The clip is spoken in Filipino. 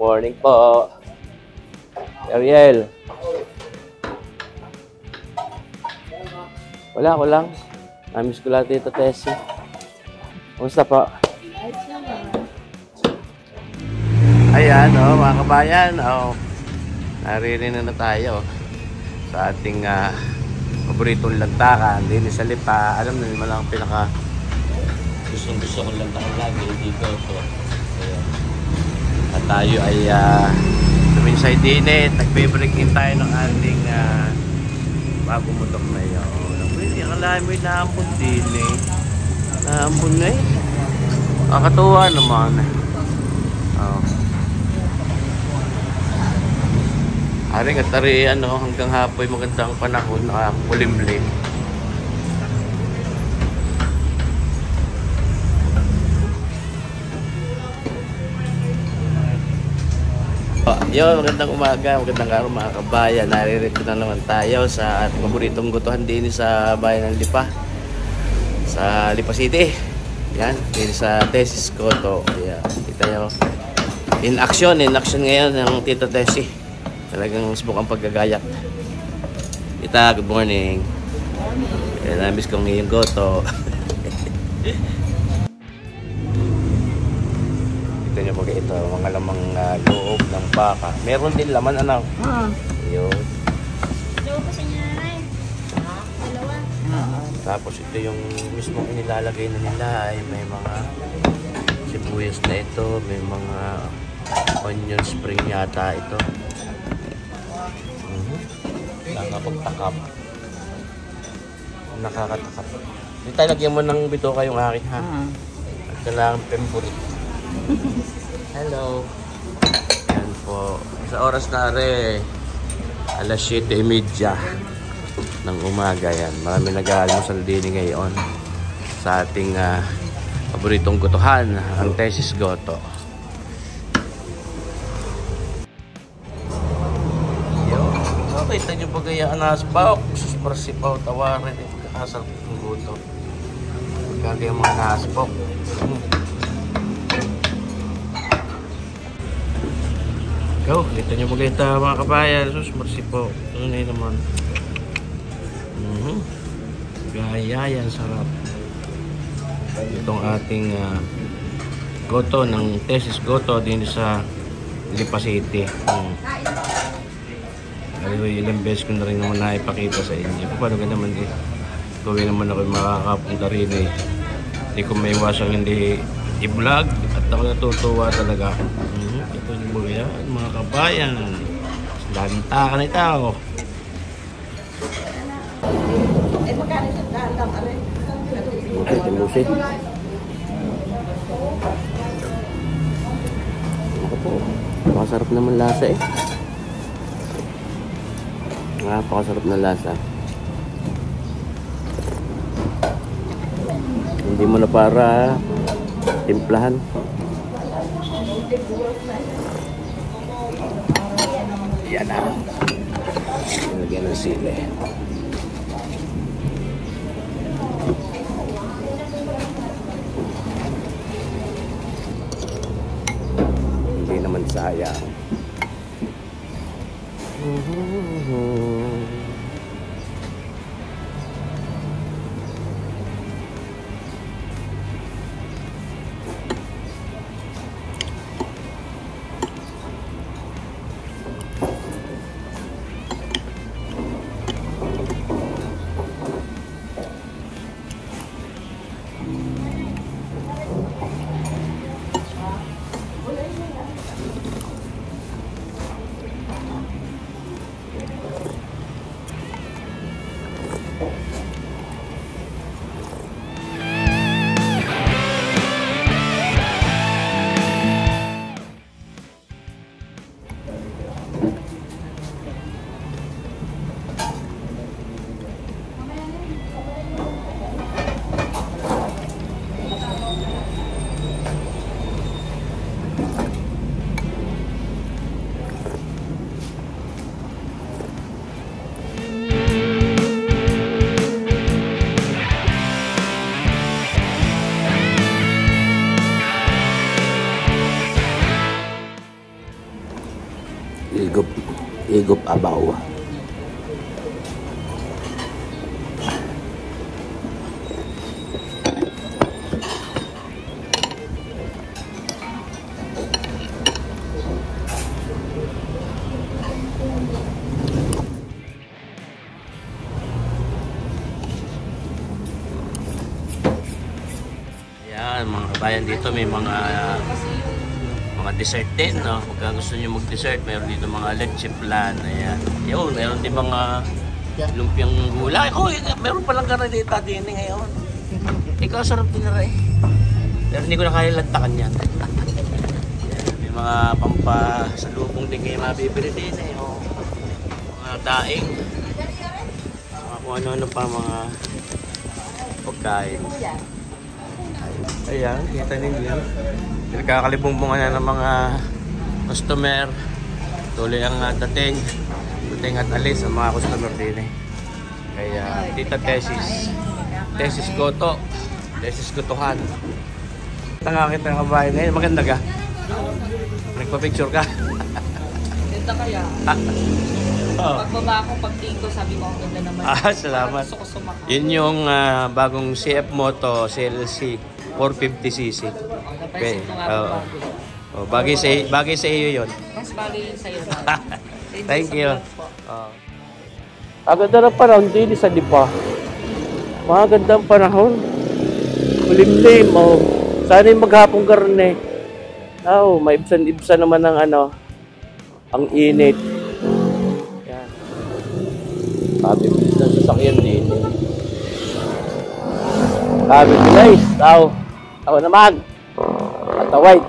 morning po. Ariel. Wala ko lang. Namiss ko lang Tita Tessie. Kumusta po? Ayan, mga kabayan. Naririnig na tayo sa ating paboritong lantakan. Din sa Lipa. Alam na naman lang pinaka gusto kong lantakan lagi dito. Ayan. At tayo ay tuminsay din nagbe-break din tayo ng ating pagumutok na yun. Akala mo yung naambon din naambon na kakatuwa naman. Aring at tari hanggang hapoy magandang panahon kulimlim. Yo, magandang umaga, magandang araw mga kabayan. Naririto na naman tayo sa ating paboritong gutuhan din sa bayan ng Lipa. Sa Lipa City. Yan, din sa Tessie Goto. Ayan, kita nyo. In action ngayon ng Tita Tessie. Talagang subok ang paggagayak. Tita, good morning. Ayan, namiss kong iyong goto. Ito po ito, mga lamang loob ng baka. Meron din laman, ano? Yun. Dalawa pa sa nanay. Dalawa. Tapos ito yung mismo inilalagay na nila ay may mga sibuyas na ito, may mga onion spring yata ito. Nakakapagtakap. Nakakatakap. Hindi tayo lagyan mo ng bitoka yung akin, ha? At kailangan pemburit. Hello. Yan po. Sa oras na rin, alas 7:30 ng umaga yan. Marami nag-aalmusal din ngayon sa ating paboritong gutuhan, ang Tessie Goto. Kita nyo ba gaya naspaw? Susparsipaw, tawarin, kakasarap ng guto. Kagaya mga naspaw. Go, kita nyo ba gaya mga kabayan? Susparsipaw. Ano na naman? Gaya yan, sarap. Itong ating goto ng Tessie Goto din sa Lipa City. Ilang beses ko na rin naman naipakita sa inyo. Paano ka naman gawin naman ako makakapunta rin Hindi ko may iwasang hindi i-vlog at ako natutuwa talaga. Ito yung mga mga kabayan. Lantakan ito. Eh, magkano sa dalang ka rin? Ito yung lusin. Ako po. Makasarap naman lasa Napakasarap na lasa. Hindi mo na para timplahan. Yan na. Lagyan ng sili. Hindi naman sayang. higop abaw. Ayan, mga kabayan, dito may mga dessert din, no? Pagka gusto nyo mag-dessert, mayroon dito mga leche flan. Ayan. Yun, mayroon din mga lumpiang gulay. Oh, meron palang karadita din ngayon. Ikaw, sarap din na rin. Pero hindi ko na kaya lantakan yan. Ayan, may mga pampasalubong din kayo mabibili din. Eh, oh. Mga daing. Mga kung ano-ano pa mga pagkain. Ayan, kita ninyo. Nagkakalibong-bungan na ng mga customer. Tuloy ang dating at alis ang mga customer din eh. Kaya Tita Tesis Goto, Tesis Gotohan. Tanga kita ng kabayan ngayon, maganda ka? Nagpa-picture ka? Ganda kaya. Pagbaba ko, pagtingin ko, sabi ko, ang ganda naman. Salamat. Gusto ko sumakay. Yun yung bagong CF Moto CLC 450cc. Napansin ko nga po bago. Bagay sa iyo yun. Mas bagay yun sa'yo. Thank you. Aganda ng panahon din sa Lipa. Magandang panahon. Kulimlim. Oh. Sana yung maghapong karne. Oh, maibsan-ibsan naman ng ang init. Yan. Sabi bilis ng sasakyan din. Sabi bilis. Ako naman. At white.